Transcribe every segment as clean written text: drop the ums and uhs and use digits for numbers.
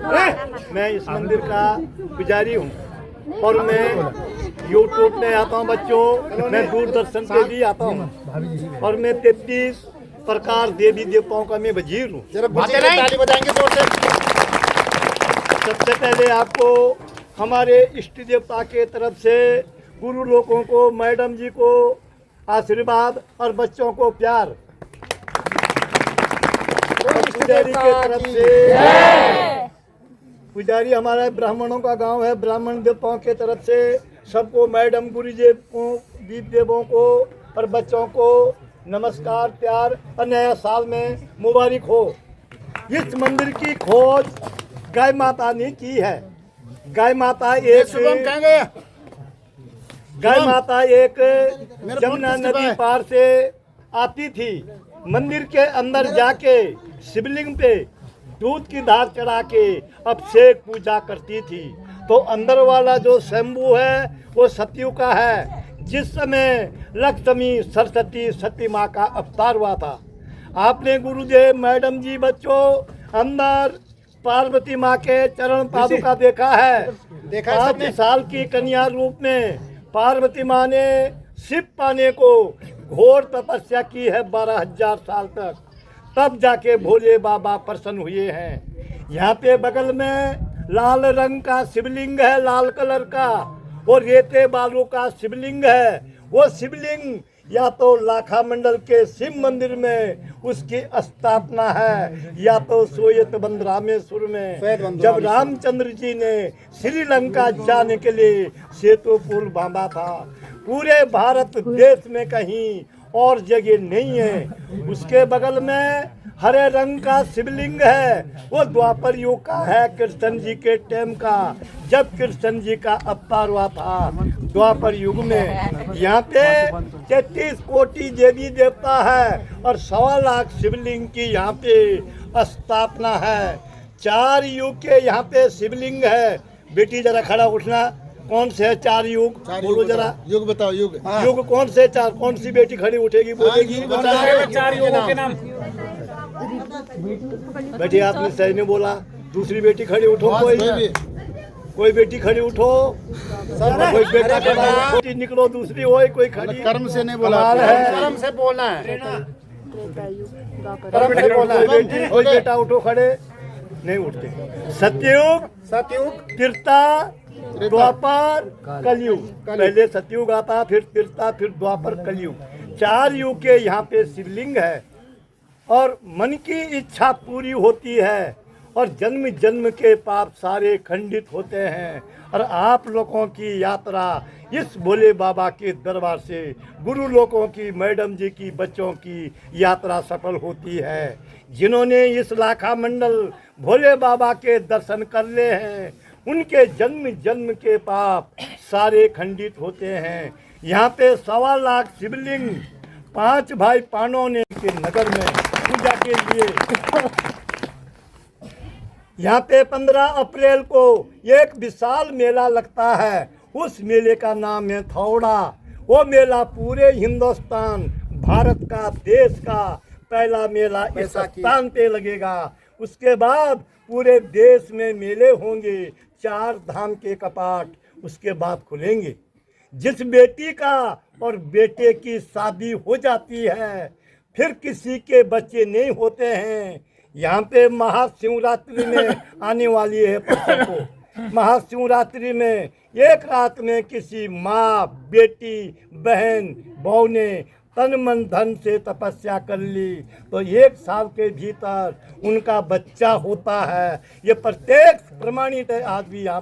मैं इस मंदिर का पुजारी हूँ और मैं यूट्यूब में आता हूँ बच्चों, मैं दूरदर्शन पे भी आता हूँ और मैं 33 प्रकार देवी देवताओं का मैं वजीर हूँ। ताली बजाएंगे जोर से। सबसे पहले आपको हमारे इष्ट देवता के तरफ से गुरु लोगों को, मैडम जी को आशीर्वाद और बच्चों को प्यार। पुजारी के तरफ से, पुजारी हमारा ब्राह्मणों का गांव है, ब्राह्मण देवताओं के तरफ से सबको, मैडम गुरुदेव को, दीप देवों को और बच्चों को नमस्कार, प्यार और नया साल में मुबारक हो। इस मंदिर की खोज गाय माता ने की है। गाय माता एक जमुना नदी पार से आती थी, मंदिर के अंदर जाके शिवलिंग पे दूध की धार चढ़ा के अभिषेक पूजा करती थी। तो अंदर वाला जो शंभू है वो सतयुग का है, जिस समय लक्ष्मी सरस्वती सती माँ का अवतार हुआ था। आपने गुरुदेव, मैडम जी, बच्चों अंदर पार्वती माँ के चरण पादुका देखा है। 5 साल की कन्या रूप में पार्वती माँ ने शिव पाने को घोर तपस्या की है 12,000 साल तक, तब जाके भोले बाबा प्रसन्न हुए हैं। यहाँ पे बगल में लाल रंग का शिवलिंग है, लाल कलर का, और रेते बालू का शिवलिंग है। वो शिवलिंग या तो लाखा मंडल के शिव मंदिर में उसकी स्थापना है, या तो सोयतबंद रामेश्वर में, जब रामचंद्र जी ने श्रीलंका जाने के लिए सेतु पुल बांधा था। पूरे भारत देश में कहीं और जगह नहीं है। उसके बगल में हरे रंग का शिवलिंग है, वो द्वापर युग का है, कृष्ण जी के टाइम का, जब कृष्ण जी का अवतार हुआ था द्वापर युग में। यहाँ पे 33 कोटि देवी देवता है और 1.25 लाख शिवलिंग की यहाँ पे स्थापना है। 4 युग के यहाँ पे शिवलिंग है। बेटी जरा खड़ा उठना, कौन से है 4 युग? बोलो जरा, युग बताओ। युग युग कौन से 4? कौन सी बेटी खड़ी उठेगी, बोलेगी? 4 युगों के नाम। बेटी आपने सही नहीं बोला। दूसरी बेटी खड़ी उठो, कोई बेटी खड़ी उठो, कोई बेटा खड़ा हो, निकलो दूसरी हो, कोई खड़ी। कर्म से नहीं बोला है, कर्म से बोलना है। कर्म से बोलना है। बेटी कोई बेटा उठो, खड़े नहीं उठते। सतयुग, त्रेता, द्वापर, कलयुग। पहले सतयुग आता, फिर त्रेता, फिर द्वापर, कलयुग। 4 युग के यहाँ पे शिवलिंग है और मन की इच्छा पूरी होती है और जन्म जन्म के पाप सारे खंडित होते हैं। और आप लोगों की यात्रा इस भोले बाबा के दरबार से, गुरु लोगों की, मैडम जी की, बच्चों की यात्रा सफल होती है। जिन्होंने इस लाखा मंडल भोले बाबा के दर्शन कर ले हैं, उनके जन्म जन्म के पाप सारे खंडित होते हैं। यहाँ पे 1.25 लाख शिवलिंग 5 भाई पांडवों ने के नगर में पूजा के लिए। यहाँ पे 15 अप्रैल को एक विशाल मेला लगता है। उस मेले का नाम है थौड़ा। वो मेला पूरे हिंदुस्तान, भारत का, देश का पहला मेला इस स्थान पे लगेगा। उसके बाद पूरे देश में मेले होंगे, 4 धाम के कपाट उसके बाद खुलेंगे। जिस बेटी का और बेटे की शादी हो जाती है, फिर किसी के बच्चे नहीं होते हैं। यहाँ पे महाशिवरात्रि में आने वाली है परसों को। महाशिवरात्रि में एक रात में किसी माँ, बेटी, बहन, बहू ने तन मन धन से तपस्या कर ली तो 1 साल के भीतर उनका बच्चा होता है। ये प्रत्येक प्रमाणित है। आज भी यहाँ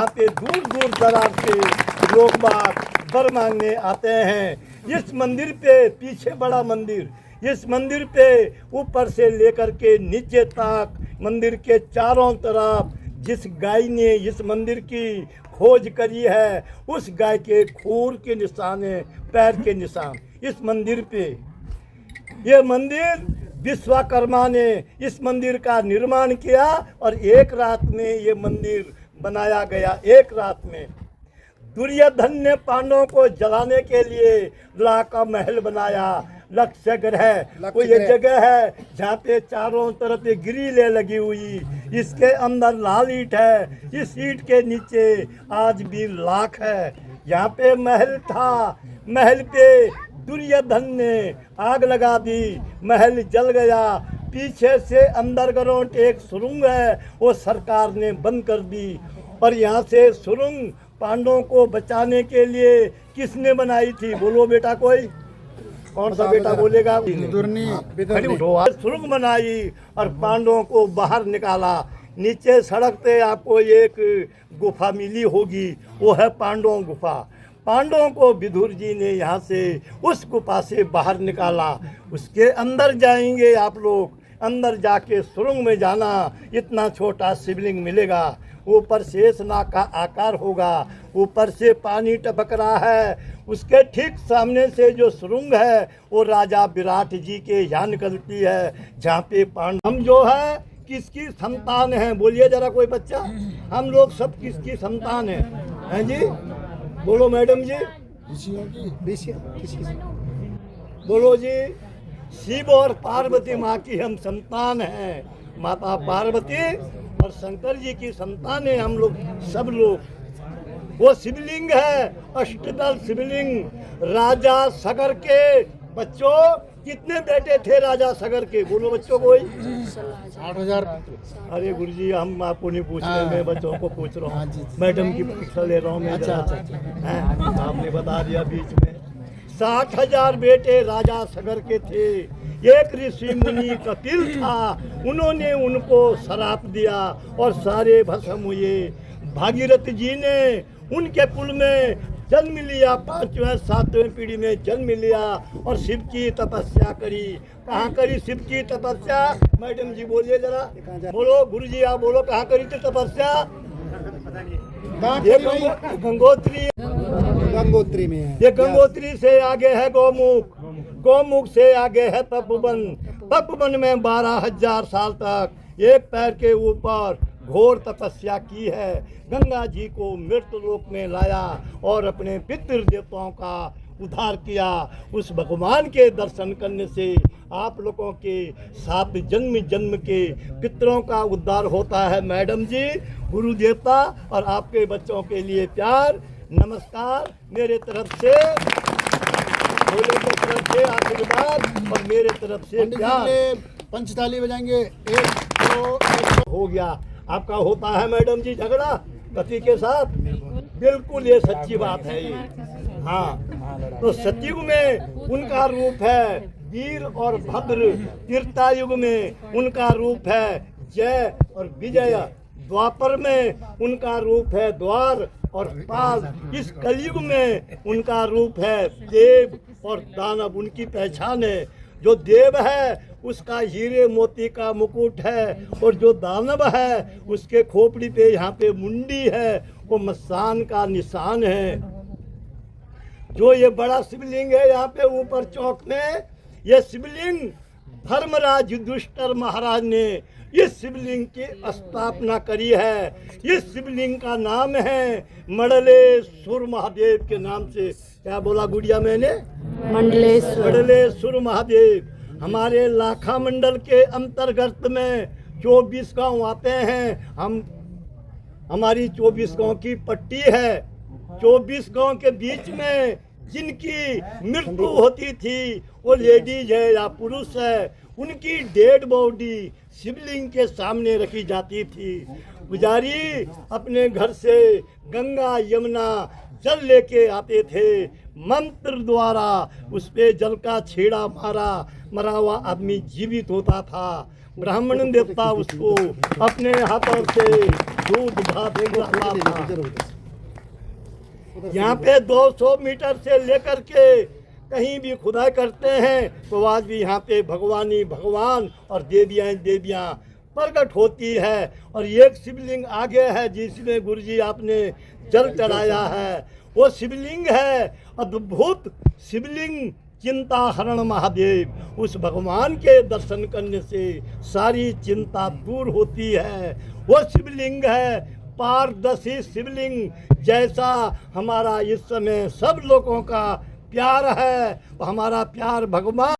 पे दूर दूर दराज से लोग बाग वर मांगने आते हैं। इस मंदिर पे, पीछे बड़ा मंदिर, इस मंदिर पे ऊपर से लेकर के नीचे तक मंदिर के चारों तरफ जिस गाय ने इस मंदिर की खोज करी है, उस गाय के खूर के निशान है, पैर के निशान इस मंदिर पे। ये मंदिर विश्वकर्मा ने इस मंदिर का निर्माण किया और एक रात में ये मंदिर बनाया गया। एक रात में दुर्योधन ने पांडवों को जलाने के लिए लोहा का महल बनाया। लक्ष्य ग्रह। वो ये जगह है जहाँ पे चारों तरफ ये ग्रिलें लगी हुई, इसके अंदर लाल ईंट है, इस ईंट के नीचे आज भी लाख है। यहाँ पे महल था, महल पे दुर्योधन ने आग लगा दी, महल जल गया। पीछे से अंडरग्राउंड एक सुरंग है, वो सरकार ने बंद कर दी। और यहाँ से सुरंग पांडवों को बचाने के लिए किसने बनाई थी? बोलो बेटा, कोई कौन सा बेटा बोलेगा? सुरंग बनाई और पांडवों को बाहर निकाला। नीचे सड़क पे आपको एक गुफा मिली होगी, वो है पांडवों गुफा। पांडवों को विदुर जी ने यहाँ से उस गुफा से बाहर निकाला। उसके अंदर जाएंगे आप लोग, अंदर जाके सुरंग में जाना, इतना छोटा शिवलिंग मिलेगा। ऊपर शेषनाग का आकार होगा, ऊपर से पानी टपक रहा है। उसके ठीक सामने से जो सुरंग है वो राजा विराट जी के यहाँ निकलती है, जहाँ पे पांडव हम जो है किसकी संतान है? बोलिए जरा कोई बच्चा, हम लोग सब किसकी संतान हैं जी? बोलो मैडम जी, बोलो जी। शिव और पार्वती माँ की हम संतान हैं, माता पार्वती और शंकर जी की संतान है हम लोग, सब लोग। वो शिवलिंग है, अष्टदल शिवलिंग। राजा सगर के बच्चों कितने बेटे थे राजा सगर के? बोलो बच्चों कोई। 8,000। अरे गुरुजी, हम आपको नहीं पूछ रहे, मैं बच्चों को पूछ रहा हूँ, मैडम की परीक्षा ले रहा हूँ मैं। अच्छा, आपने बता दिया बीच में। 60,000 बेटे राजा सगर के थे। एक ऋषि मुनि कपिल था, उन्होंने उनको श्राप दिया और सारे भस्म हुए। भागीरथ जी ने उनके कुल में जन्म लिया, 5वें 7वें पीढ़ी में जन्म लिया और शिव की तपस्या करी। कहाँ करी शिव की तपस्या? मैडम जी बोलिए जरा, बोलो गुरुजी, आप बोलो, कहाँ करी थी तपस्या? गंगोत्री, गंगोत्री में है। ये गंगोत्री से आगे है गौमुख, गौमुख से आगे है तपोवन। तपोवन में 12,000 साल तक एक पैर के ऊपर घोर तपस्या की है। गंगा जी को मृत्यु लोक में लाया और अपने पितृ देवताओं का उद्धार किया। उस भगवान के दर्शन करने से आप लोगों के 7 जन्म जन्म के पितरों का उद्धार होता है। मैडम जी, गुरु देवता और आपके बच्चों के लिए प्यार, नमस्कार मेरे तरफ से, भोले की तरफ से आशीर्वाद और मेरे तरफ से प्यार। पंचताली बजाएंगे, 1 2 1 हो गया। आपका होता है मैडम जी झगड़ा पति के साथ? बिल्कुल, ये सच्ची बात है ये। हाँ, तो सतयुग में उनका रूप है वीर और भद्र, त्रेतायुग में उनका रूप है जय और विजय, द्वापर में उनका रूप है द्वार और पाल, इस कलयुग में उनका रूप है देव और दानव। उनकी पहचान है, जो देव है उसका हीरे मोती का मुकुट है और जो दानव है उसके खोपड़ी पे यहाँ पे मुंडी है, वो मसान का निशान है। जो ये बड़ा शिवलिंग है यहाँ पे ऊपर चौक में, ये शिवलिंग धर्मराज युधिष्ठिर महाराज ने इस शिवलिंग की स्थापना करी है। इस शिवलिंग का नाम है मंडलेश्वर महादेव के नाम से। क्या बोला गुड़िया मैंने? मंडलेश्वर महादेव। हमारे लाखा मंडल के अंतर्गत में 24 गांव आते हैं। हमारी 24 गांव की पट्टी है। 24 गांव के बीच में जिनकी मृत्यु होती थी, वो लेडीज है या पुरुष है, उनकी डेड बॉडी शिवलिंग के सामने रखी जाती थी। पुजारी अपने घर से गंगा यमुना जल लेके आते थे, मंत्र द्वारा उस पे जल का छेड़ा मारा, मरा हुआ आदमी जीवित होता था। ब्राह्मण देवता उसको अपने हाथों से दूध भात खिलाता था। यहाँ पे 200 मीटर से लेकर के कहीं भी खुदाई करते हैं तो आज भी यहाँ पे भगवानी भगवान और देवियाँ प्रकट होती है। और एक शिवलिंग आगे है जिसमें गुरुजी आपने जल चढ़ाया है, वो शिवलिंग है अद्भुत शिवलिंग चिंता हरण महादेव। उस भगवान के दर्शन करने से सारी चिंता दूर होती है। वो शिवलिंग है पारदर्शी शिवलिंग, जैसा हमारा इस समय सब लोगों का प्यार है, हमारा प्यार भगवान